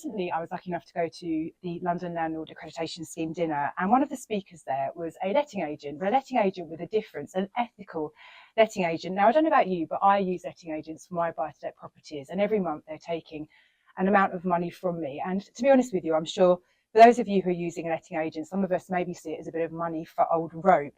recently I was lucky enough to go to the London Landlord Accreditation Scheme dinner, and one of the speakers there was a letting agent, but a letting agent with a difference, an ethical letting agent. Now, I don't know about you, but I use letting agents for my buy-to-let properties, and every month they're taking an amount of money from me. And to be honest with you, I'm sure for those of you who are using a letting agent, some of us maybe see it as a bit of money for old rope.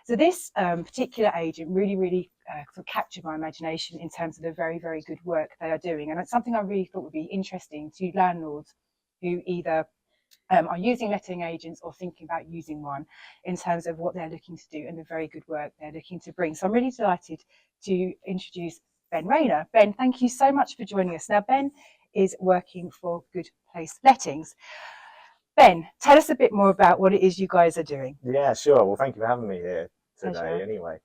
So this particular agent really sort of captured my imagination in terms of the very, very good work they are doing. And it's something I really thought would be interesting to landlords who either are using letting agents or thinking about using one, in terms of what they're looking to do and the very good work they're looking to bring. So I'm really delighted to introduce Ben Rayner. Ben, thank you so much for joining us. Now, Ben is working for Good Place Lettings. Ben, tell us a bit more about what it is you guys are doing. Yeah, sure. Well, thank you for having me here today. Pleasure. Anyway,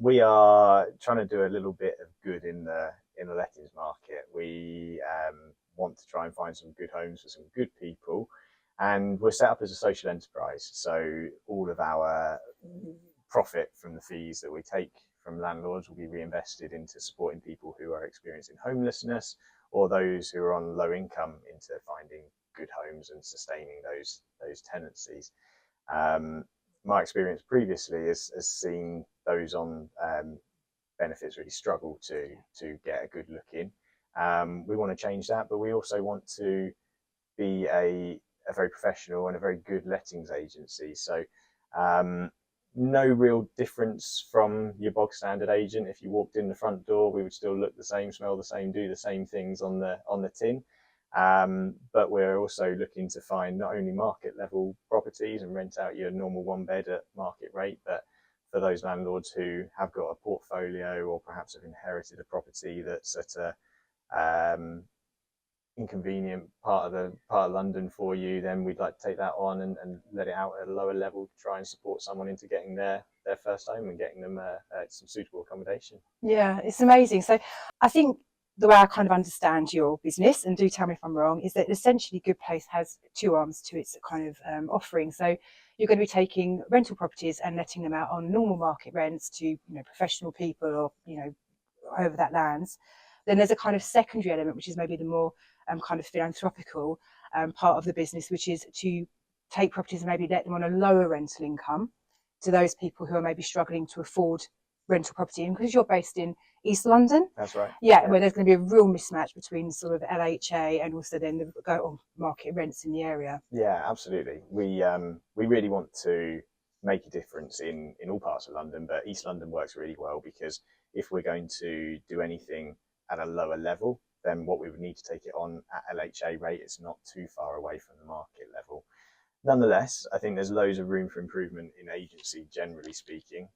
we are trying to do a little bit of good in the lettings market. We want to try and find some good homes for some good people, and we're set up as a social enterprise. So all of our profit from the fees that we take from landlords will be reinvested into supporting people who are experiencing homelessness, or those who are on low income, into finding good homes and sustaining those tenancies. My experience previously has seen those on benefits really struggle to get a good look in. We want to change that, but we also want to be a very professional and a very good lettings agency. So no real difference from your bog standard agent. If you walked in the front door, we would still look the same, smell the same, do the same things on the tin. But we're also looking to find not only market level properties and rent out your normal one bed at market rate, but for those landlords who have got a portfolio or perhaps have inherited a property that's at a inconvenient part of London for you, then we'd like to take that on and let it out at a lower level to try and support someone into getting their first home and getting them some suitable accommodation. Yeah, it's amazing. So I think the way I kind of understand your business, and do tell me if I'm wrong, is that essentially Good Place has two arms to its kind of offering. So you're going to be taking rental properties and letting them out on normal market rents to, professional people, or, however that lands. Then there's a kind of secondary element, which is maybe the more kind of philanthropical part of the business, which is to take properties and maybe let them on a lower rental income to those people who are maybe struggling to afford rental property. And because you're based in East London, that's right. Yeah, where there's going to be a real mismatch between sort of LHA and also then the go on market rents in the area. Yeah, absolutely. We really want to make a difference in all parts of London, but East London works really well, because if we're going to do anything at a lower level, then what we would need to take it on at LHA rate. It's not too far away from the market level. Nonetheless, I think there's loads of room for improvement in agency, generally speaking.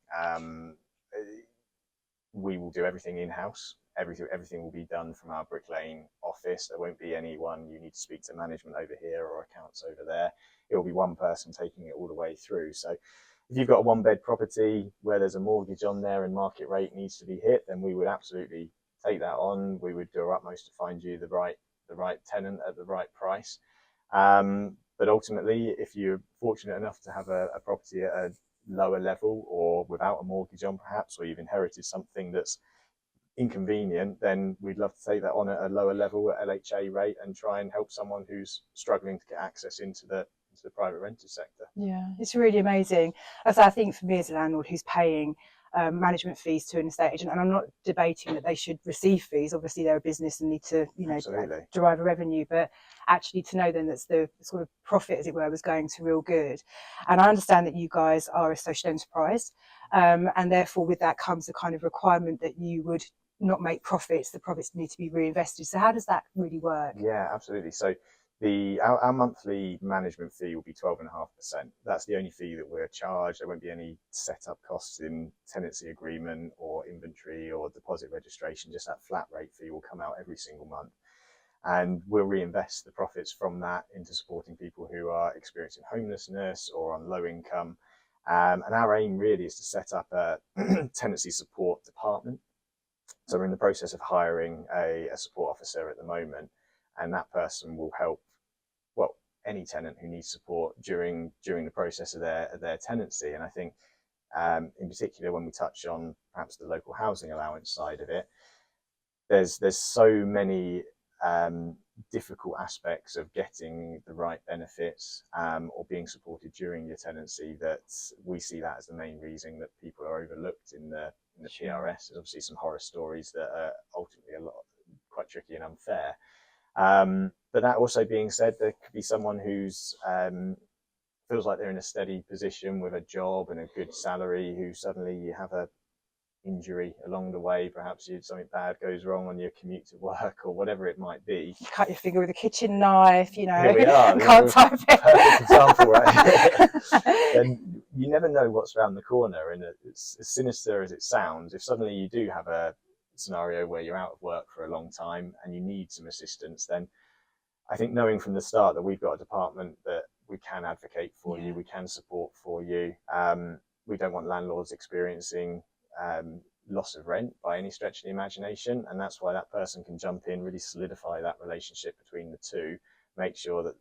We will do everything in-house. Everything will be done from our Brick Lane office. There won't be anyone you need to speak to management over here or accounts over there. It will be one person taking it all the way through. So if you've got a one bed property where there's a mortgage on there and market rate needs to be hit, then we would absolutely take that on. We would do our utmost to find you the right tenant at the right price. But ultimately, if you're fortunate enough to have a property at a lower level, or without a mortgage on perhaps, or you've inherited something that's inconvenient, then we'd love to take that on at a lower level at LHA rate and try and help someone who's struggling to get access into the private rented sector. Yeah, it's really amazing. As I think for me as a landlord who's paying management fees to an estate agent, and I'm not debating that they should receive fees. Obviously, they're a business and need to, derive a revenue. But actually, to know then that's the sort of profit, as it were, was going to real good. And I understand that you guys are a social enterprise, and therefore with that comes a kind of requirement that you would not make profits. The profits need to be reinvested. So how does that really work? Yeah, absolutely. So our monthly management fee will be 12.5%. That's the only fee that we're charged. There won't be any setup costs in tenancy agreement or inventory or deposit registration. Just that flat rate fee will come out every single month, and we'll reinvest the profits from that into supporting people who are experiencing homelessness or on low income. And our aim really is to set up a tenancy support department. So we're in the process of hiring a support officer at the moment, and that person will help any tenant who needs support during the process of their tenancy. And I think in particular, when we touch on perhaps the local housing allowance side of it, there's so many difficult aspects of getting the right benefits or being supported during your tenancy, that we see that as the main reason that people are overlooked in the PRS. There's obviously some horror stories that are ultimately quite tricky and unfair. But that also being said, there could be someone who's feels like they're in a steady position with a job and a good salary, who suddenly you have a injury along the way, perhaps something bad goes wrong on your commute to work or whatever it might be. You cut your finger with a kitchen knife, you know. Here we are. Can't type it. Perfect example, right? Then you never know what's around the corner, and it's as sinister as it sounds. If suddenly you do have a scenario where you're out of work for a long time and you need some assistance, then I think knowing from the start that we've got a department that we can advocate for you, we can support for you. We don't want landlords experiencing loss of rent by any stretch of the imagination, and that's why that person can jump in, really solidify that relationship between the two, make sure that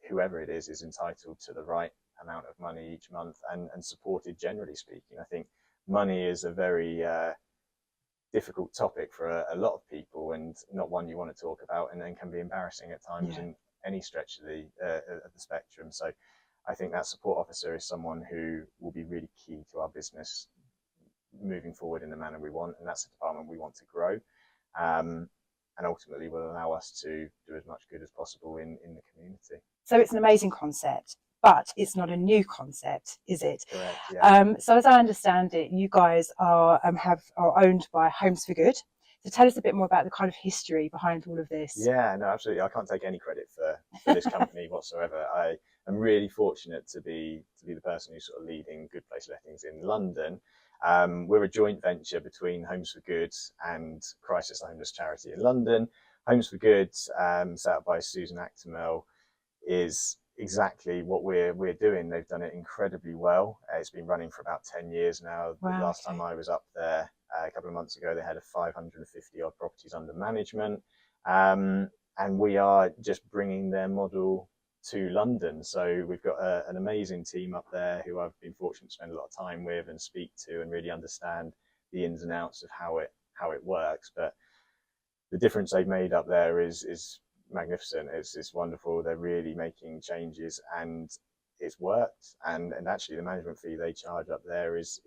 whoever it is entitled to the right amount of money each month, and supported, generally speaking. I think money is a very difficult topic for a lot of people, and not one you want to talk about, and then can be embarrassing at times in any stretch of the spectrum. So I think that support officer is someone who will be really key to our business moving forward in the manner we want, and that's a department we want to grow, and ultimately will allow us to do as much good as possible in the community. So it's an amazing concept, but it's not a new concept, is it? Correct, yeah. So as I understand it, you guys are owned by Homes for Good. So tell us a bit more about the kind of history behind all of this. Yeah, no, absolutely. I can't take any credit for this company whatsoever. I am really fortunate to be the person who's sort of leading Good Place Lettings in London. We're a joint venture between Homes for Good and Crisis the Homeless Charity in London. Homes for Good, set up by Susan Actimel, is exactly what we're doing. They've done it incredibly well. It's been running for about 10 years now. Wow, the last time I was up there a couple of months ago, they had 550 odd properties under management, and we are just bringing their model to London. So we've got an amazing team up there who I've been fortunate to spend a lot of time with and speak to, and really understand the ins and outs of how it works. But the difference they've made up there is magnificent. It's wonderful. They're really making changes, and it's worked. And actually, the management fee they charge up there is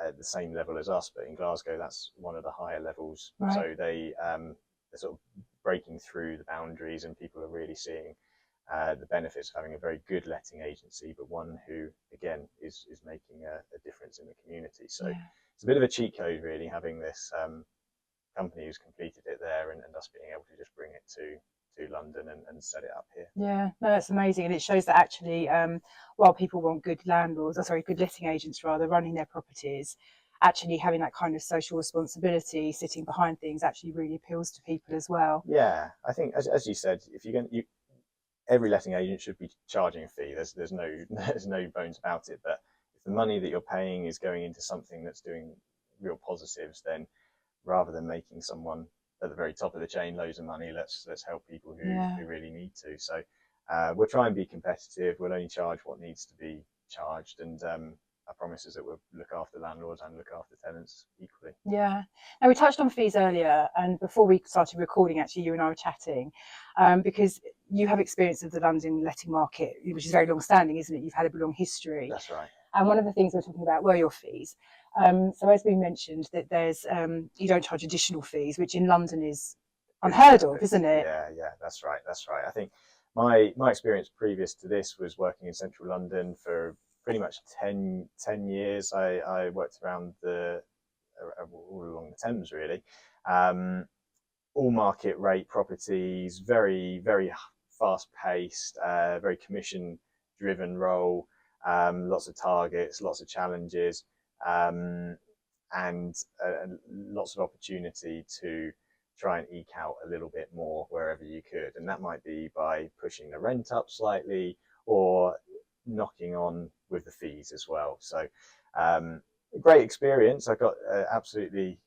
at the same level as us, but in Glasgow, that's one of the higher levels. Right. So they're sort of breaking through the boundaries, and people are really seeing the benefits of having a very good letting agency, but one who, again, is making a difference in the community. So it's a bit of a cheat code, really, having this company who's completed it there, and us being able to just bring it to London and set it up here. Yeah, no, that's amazing, and it shows that actually, while people want good good letting agents rather, running their properties, actually having that kind of social responsibility sitting behind things actually really appeals to people as well. Yeah, I think as you said, if every letting agent should be charging a fee. There's no bones about it. But if the money that you're paying is going into something that's doing real positives, then rather than making someone at the very top of the chain loads of money, let's help people who really need to. So we'll try and be competitive. We'll only charge what needs to be charged, and our promise is that we'll look after landlords and look after tenants equally. Yeah. Now, we touched on fees earlier, and before we started recording, actually, you and I were chatting, because you have experience of the London letting market, which is very long-standing, isn't it? You've had a long history. That's right. And one of the things we're talking about were your fees. So as we mentioned, that there's you don't charge additional fees, which in London is unheard of, isn't it? Yeah, that's right. I think my experience previous to this was working in central London for pretty much 10 years. I worked around all along the Thames, really. All market rate properties, very, very fast paced, very commission driven role, lots of targets, lots of challenges, and lots of opportunity to try and eke out a little bit more wherever you could. And that might be by pushing the rent up slightly, or knocking on with the fees as well. So great experience. I got absolutely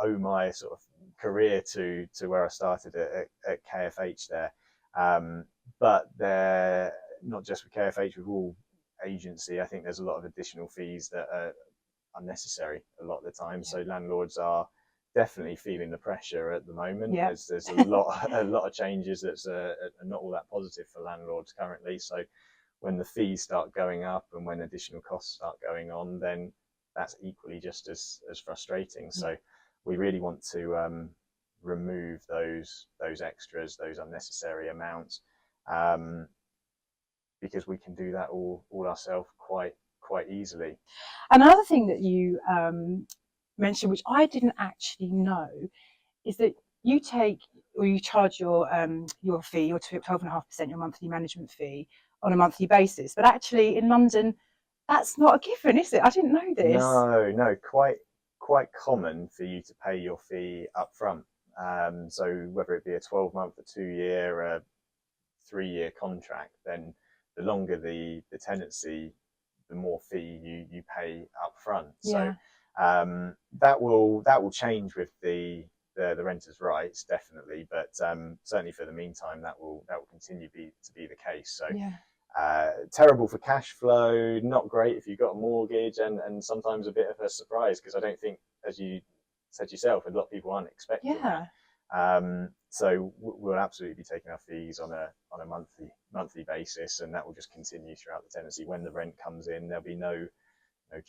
owe my sort of career to where I started at KFH there. But they're not just with KFH, with all agency, I think there's a lot of additional fees that are unnecessary a lot of the time. So landlords are definitely feeling the pressure at the moment. Yeah. There's a lot of changes that's are not all that positive for landlords currently. So when the fees start going up and when additional costs start going on, then that's equally just as frustrating. So we really want to remove those extras, those unnecessary amounts, because we can do that all ourselves quite easily. And another thing that you mentioned, which I didn't actually know, is that you take or you charge your fee, your 12.5%, your monthly management fee, on a monthly basis. But actually, in London, that's not a given, is it? I didn't know this. No, quite common for you to pay your fee up front. So whether it be a 12-month, a 2-year, a 3-year contract, then the longer the tenancy, the more fee you pay up front. Yeah. So that will change with the renters' rights, definitely, but certainly for the meantime that will continue to be the case. So terrible for cash flow, not great if you've got a mortgage, and sometimes a bit of a surprise, because I don't think, as you said yourself, a lot of people aren't expecting that. So we'll absolutely be taking our fees on a monthly basis, and that will just continue throughout the tenancy. When the rent comes in, there'll be no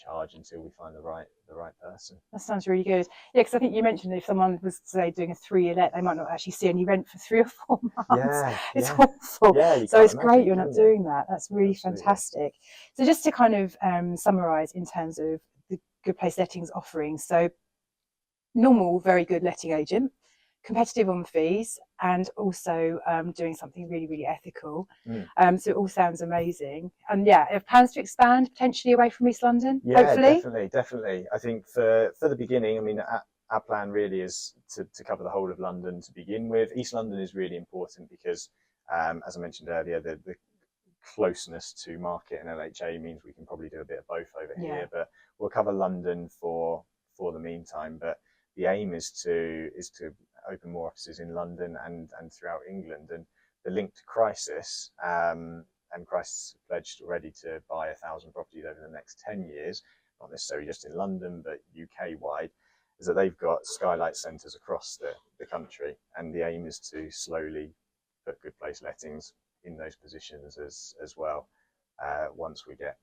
charge until we find the right person. That sounds really good. Yeah, because I think you mentioned if someone was, say, doing a 3-year let, they might not actually see any rent for 3 or 4 months. It's awful. So it's great you're not doing that. That's really fantastic. So just to kind of summarise in terms of the Good Place Lettings offering, so normal, very good letting agent, competitive on fees, and also doing something really, really ethical. So it all sounds amazing. And have plans to expand potentially away from East London, hopefully? Definitely. I think for the beginning, I mean, our plan really is to cover the whole of London to begin with. East London is really important because, as I mentioned earlier, the closeness to market and LHA means we can probably do a bit of both over here, but we'll cover London for the meantime. But the aim is to open more offices in London and throughout England. And the link to Crisis, and Crisis pledged already to buy 1,000 properties over the next 10 years, not necessarily just in London, but UK wide, is that they've got skylight centres across the country. And the aim is to slowly put Good Place Lettings in those positions as well, once we get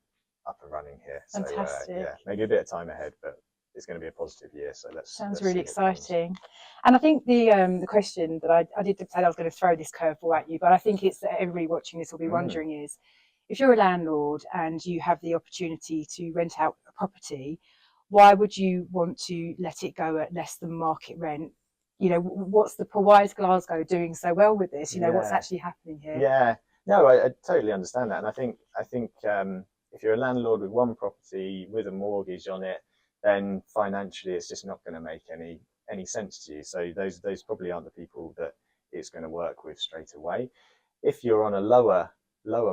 up and running here. Fantastic. So maybe a bit of time ahead, but it's going to be a positive year. So sounds really exciting. And I think the question that I did say I was going to throw this curveball at you, but I think it's that everybody watching this will be wondering is, if you're a landlord and you have the opportunity to rent out a property, why would you want to let it go at less than market rent? You know, why is Glasgow doing so well with this? You know, what's actually happening here? Yeah, no, I totally understand that. And I think if you're a landlord with one property with a mortgage on it, then financially it's just not going to make any sense to you. So those probably aren't the people that it's going to work with straight away. If you're on a lower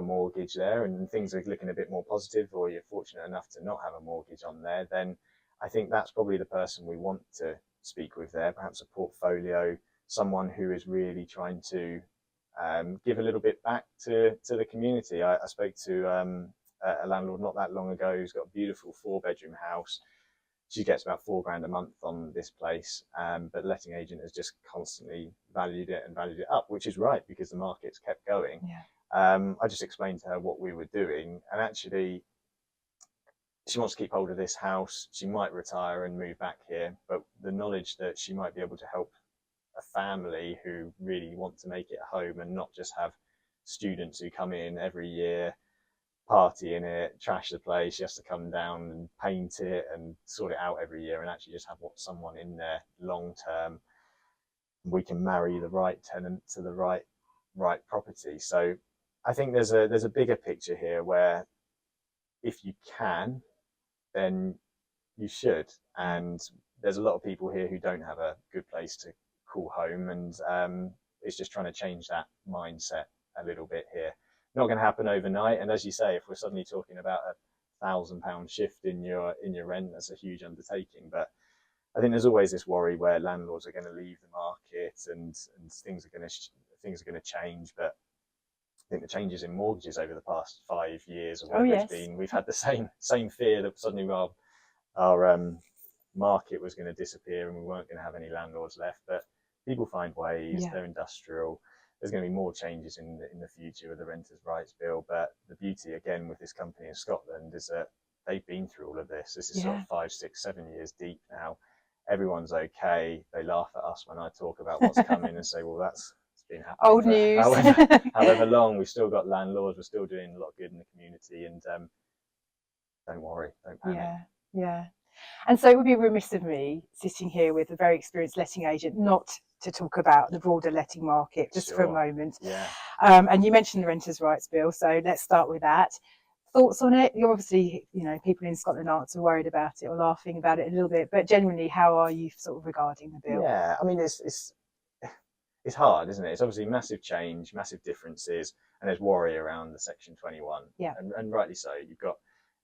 mortgage there and things are looking a bit more positive, or you're fortunate enough to not have a mortgage on there, then I think that's probably the person we want to speak with there. Perhaps a portfolio, someone who is really trying to give a little bit back to the community. I spoke to a landlord not that long ago who's got a beautiful 4-bedroom house. She gets about £4,000 a month on this place, but the letting agent has just constantly valued it up, which is right because the market's kept going. I just explained to her what we were doing, and actually she wants to keep hold of this house. She might retire and move back here, but the knowledge that she might be able to help a family who really want to make it a home and not just have students who come in every year, party in it, trash the place. She has to come down and paint it and sort it out every year, and actually just have someone in there long term. We can marry the right tenant to the right property. So I think there's a bigger picture here where if you can, then you should. And there's a lot of people here who don't have a good place to call home, and it's just trying to change that mindset a little bit here. Not going to happen overnight, and as you say, if we're suddenly talking about a £1,000 shift in your rent, that's a huge undertaking. But I think there's always this worry where landlords are going to leave the market and things are going to change. But I think the changes in mortgages over the past 5 years or whatever it's been, we've had the same fear that suddenly our market was going to disappear and we weren't going to have any landlords left. But people find ways. Yeah. They're industrial. There's going to be more changes in the future with the Renters' Rights Bill. But the beauty, again, with this company in Scotland is that they've been through all of this. This is sort of 5, 6, 7 years deep now. Everyone's okay. They laugh at us when I talk about what's coming and say, well, it's been happening old news. However long. We've still got landlords. We're still doing a lot of good in the community. And don't worry, don't panic. Yeah. And so it would be remiss of me sitting here with a very experienced letting agent not to talk about the broader letting market just for a moment. Yeah. And you mentioned the Renters' Rights Bill, so let's start with that. Thoughts on it? You're obviously, people in Scotland aren't so worried about it or laughing about it a little bit, but generally, how are you sort of regarding the bill? Yeah, I mean, it's hard, isn't it? It's obviously massive change, massive differences, and there's worry around the Section 21. Yeah. And rightly so. You've got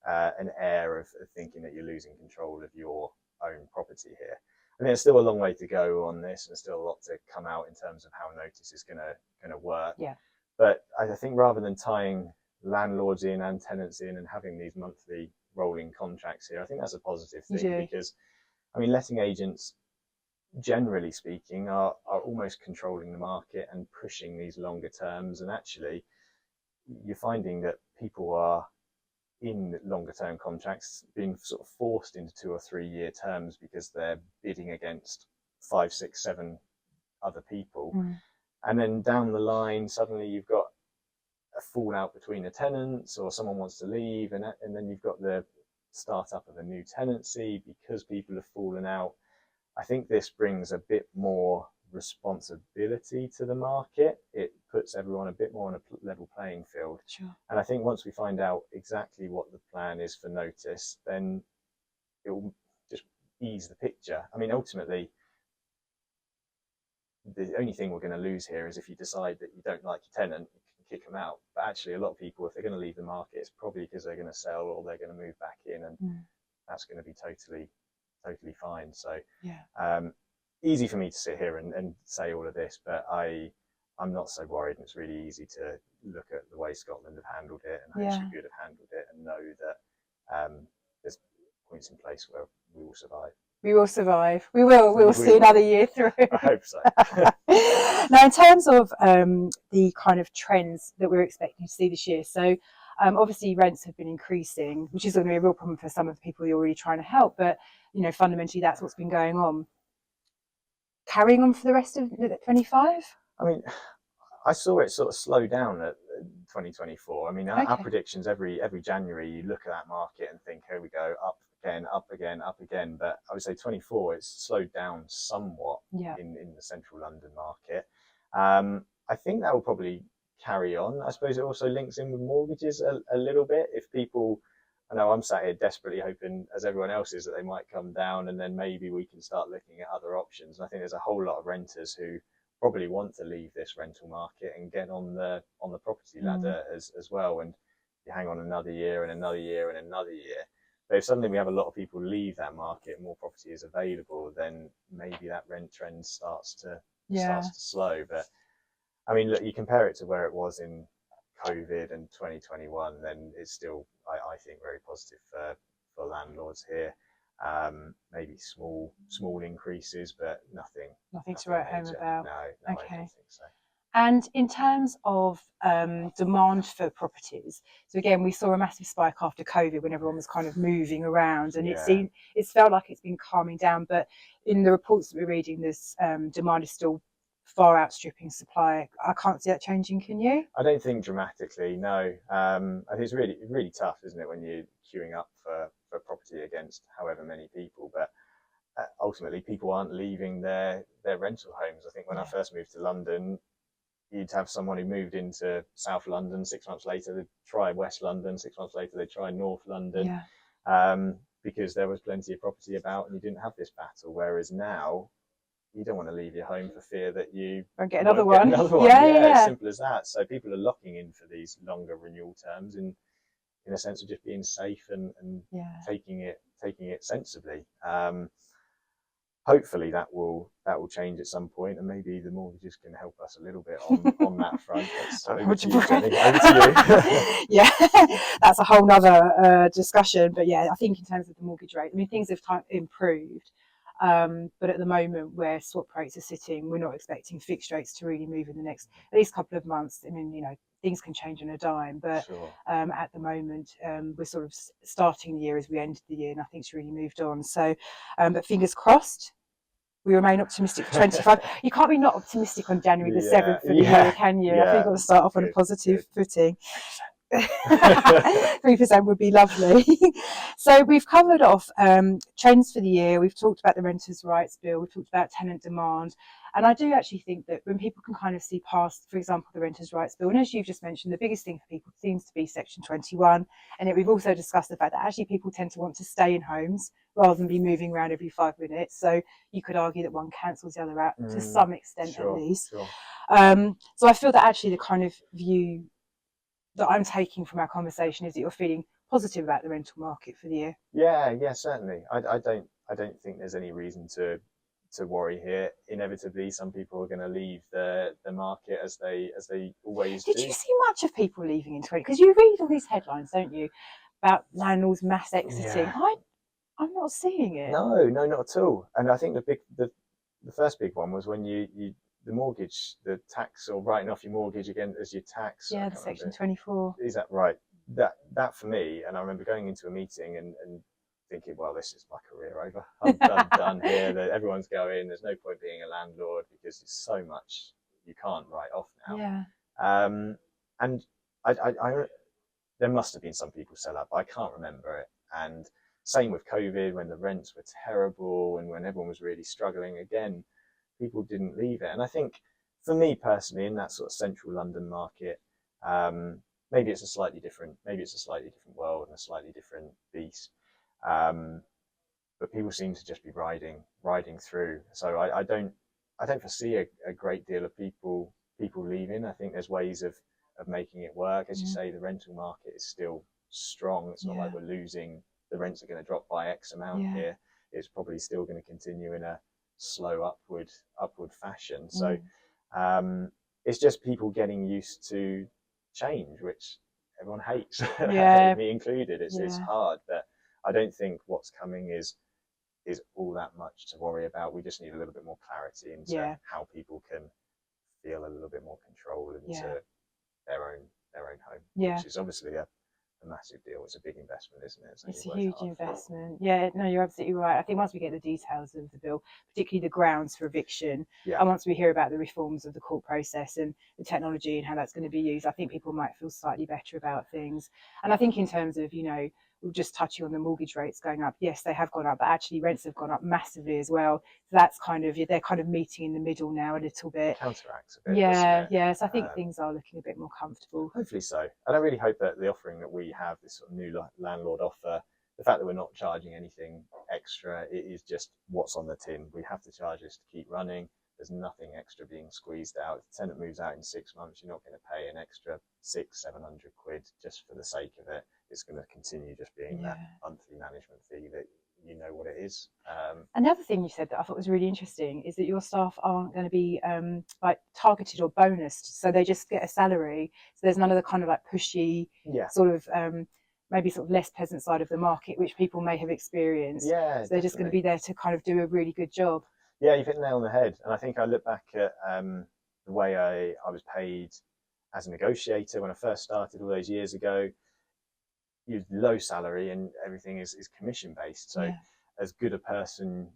an air of thinking that you're losing control of your own property here. I mean, there's still a long way to go on this, and there's still a lot to come out in terms of how notice is going to work. Yeah. But I think rather than tying landlords in and tenants in and having these monthly rolling contracts here, I think that's a positive thing because, I mean, letting agents, generally speaking, are almost controlling the market and pushing these longer terms. And actually, you're finding that people are in longer term contracts being sort of forced into 2 or 3 year terms because they're bidding against 5, 6, 7 other people. And then down the line, suddenly you've got a fallout between the tenants or someone wants to leave, and then you've got the start up of a new tenancy because people have fallen out. I think this brings a bit more responsibility to the market. It puts everyone a bit more on a level playing field. Sure. And I think once we find out exactly what the plan is for notice, then it will just ease the picture. I mean, ultimately, the only thing we're going to lose here is if you decide that you don't like your tenant, you can kick them out. But actually, a lot of people, if they're going to leave the market, it's probably because they're going to sell or they're going to move back in, and that's going to be totally fine. So easy for me to sit here and say all of this, but I'm not so worried, and it's really easy to look at the way Scotland have handled it and how Good have handled it and know that there's points in place where we will survive. We will survive. We will see another year through. I hope so. Now, in terms of the kind of trends that we're expecting to see this year, so obviously rents have been increasing, which is going to be a real problem for some of the people you're really trying to help, but fundamentally that's what's been going on. Carrying on for the rest of 25? I mean, I saw it sort of slow down at 2024. I mean, our predictions every January, you look at that market and think, here we go, up again, up again, up again. But I would say 24, it's slowed down somewhat in the central London market. I think that will probably carry on. I suppose it also links in with mortgages a little bit. If people, I know I'm sat here desperately hoping, as everyone else is, that they might come down, and then maybe we can start looking at other options. And I think there's a whole lot of renters who probably want to leave this rental market and get on the property ladder as well. And you hang on another year and another year and another year. But if suddenly we have a lot of people leave that market and more property is available, then maybe that rent trend starts to slow. But I mean, look, you compare it to where it was in COVID and 2021, then it's still, I think, very positive for landlords here. Maybe small increases, but nothing to write home about. No, I don't think so. And in terms of demand for properties, so again, we saw a massive spike after COVID when everyone was kind of moving around, and it's felt like it's been calming down. But in the reports that we're reading, this demand is still far outstripping supply. I can't see that changing. Can you? I don't think dramatically. No. I think it's really tough, isn't it, when you're queuing up for property against however many people, but ultimately people aren't leaving their rental homes. I think when I first moved to London, you'd have someone who moved into South London, 6 months later they'd try West London, 6 months later they'd try North London, because there was plenty of property about and you didn't have this battle. Whereas now, you don't want to leave your home for fear that you won't get another one. As simple as that. So people are locking in for these longer renewal terms in a sense of just being safe and taking it sensibly. hopefully that will change at some point, and maybe the mortgages can help us a little bit on that front. That's over to you, Jenny. Over to you. Yeah, that's a whole nother discussion. But yeah, I think in terms of the mortgage rate, I mean, things have improved. But at the moment where swap rates are sitting, we're not expecting fixed rates to really move in the next at least couple of months. I mean, you know, things can change on a dime, but sure. At the moment we're sort of starting the year as we ended the year, nothing's really moved on. So, but fingers crossed, we remain optimistic for 25. You can't be not optimistic on January the 7th for the year, can you? I think you've got to start off on a positive footing. 3% would be lovely. So we've covered off trends for the year. We've talked about the Renters' Rights Bill. We've talked about tenant demand. And I do actually think that when people can kind of see past, for example, the Renters' Rights Bill, and as you've just mentioned, the biggest thing for people seems to be Section 21. And we've also discussed the fact that actually people tend to want to stay in homes rather than be moving around every 5 minutes. So you could argue that one cancels the other out to some extent, at least. Sure. So I feel that actually the kind of view that I'm taking from our conversation is that you're feeling positive about the rental market for the year. Yeah, certainly. I don't think there's any reason to worry here. Inevitably, some people are going to leave the market as they always do. Did you see much of people leaving in 20? Because you read all these headlines, don't you, about landlords mass exiting? Yeah. I'm not seeing it. No, not at all. And I think the first big one was when you the mortgage, the tax, or writing off your mortgage again as your tax. Yeah, the Section 24. Is that right? That for me, and I remember going into a meeting and thinking, well, this is my career over. I'm done here. Everyone's going. There's no point being a landlord because it's so much you can't write off now. Yeah. And I there must have been some people sell up. I can't remember it. And same with COVID, when the rents were terrible and when everyone was really struggling again, people didn't leave it. And I think for me personally, in that sort of central London market, maybe it's a slightly different world and a slightly different beast. But people seem to just be riding through. So I don't foresee a great deal of people leaving. I think there's ways of making it work. As you say, the rental market is still strong. It's not like we're losing. The rents are going to drop by X amount here. It's probably still going to continue in a slow upward fashion. So it's just people getting used to change, which everyone hates, me included. It's hard, but I don't think what's coming is all that much to worry about. We just need a little bit more clarity into how people can feel a little bit more control into their own home, which is obviously a massive deal. It's a big investment, isn't it? It's a huge investment. Yeah, no, you're absolutely right. I think once we get the details of the bill, particularly the grounds for eviction, and once we hear about the reforms of the court process and the technology and how that's going to be used, I think people might feel slightly better about things. And I think in terms of, we're just touching on the mortgage rates going up. Yes, they have gone up, but actually rents have gone up massively as well. So that's they're kind of meeting in the middle now a little bit. Counteracts a bit. Yeah. So I think things are looking a bit more comfortable. Hopefully so. And I really hope that the offering that we have, this sort of new landlord offer, the fact that we're not charging anything extra, it is just what's on the tin. We have to charge this to keep running. There's nothing extra being squeezed out. If the tenant moves out in 6 months, you're not going to pay an extra 600-700 quid just for the sake of it. It's going to continue just being that monthly management fee that you know what it is. Another thing you said that I thought was really interesting is that your staff aren't going to be like targeted or bonused, so they just get a salary. So there's none of the kind of like pushy sort of maybe sort of less pleasant side of the market which people may have experienced. Yeah, so they're just going to be there to kind of do a really good job. Yeah, you've hit the nail on the head. And I think I look back at the way I was paid as a negotiator when I first started all those years ago. You low salary and everything is commission based. So as good a person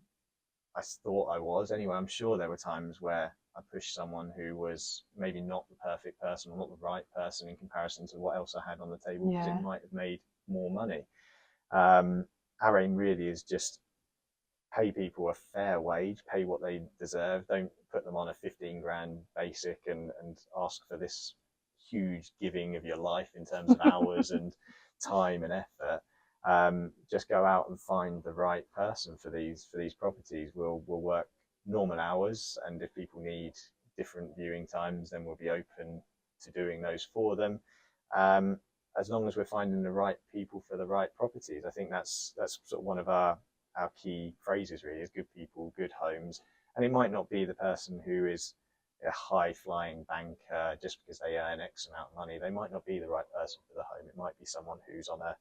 I thought I was, anyway, I'm sure there were times where I pushed someone who was maybe not the perfect person or not the right person in comparison to what else I had on the table, because it might have made more money. Our aim really is just pay people a fair wage, pay what they deserve. Don't put them on a 15 grand basic and ask for this huge giving of your life in terms of hours and time and effort. Just go out and find the right person for these properties. We'll work normal hours, and if people need different viewing times, then we'll be open to doing those for them. As long as we're finding the right people for the right properties. I think that's sort of one of our our key phrases really, is good people, good homes. And it might not be the person who is a high-flying banker just because they earn X amount of money. They might not be the right person for the home. It might be someone who's on a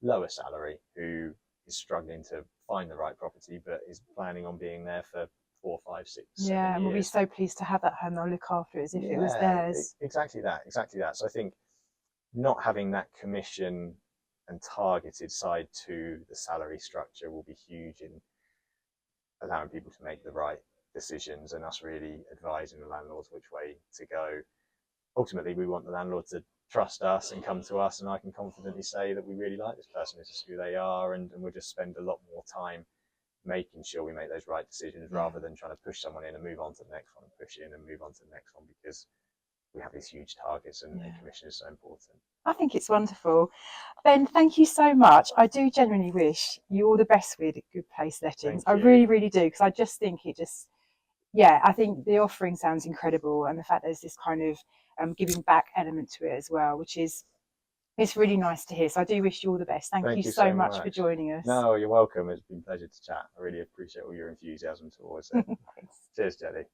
lower salary, who is struggling to find the right property, but is planning on being there for 4, 5, 6, 7 years. And we'll be so pleased to have that home. They'll look after it as if it was theirs. Exactly that. So I think not having that commission and targeted side to the salary structure will be huge in allowing people to make the right decisions, and us really advising the landlords which way to go. Ultimately, we want the landlord to trust us and come to us, and I can confidently say that we really like this person, this is who they are, and we'll just spend a lot more time making sure we make those right decisions rather than trying to push someone in and move on to the next one and push in and move on to the next one, because we have these huge targets and commission is so important. I think it's wonderful. Ben, thank you so much. I do genuinely wish you all the best with Good Place Lettings. I really, really do, because I just think I think the offering sounds incredible, and the fact there's this kind of giving back element to it as well, which is it's really nice to hear. So I do wish you all the best. Thank you so much for joining us. No, you're welcome. It's been a pleasure to chat. I really appreciate all your enthusiasm towards it. Cheers, Jeni.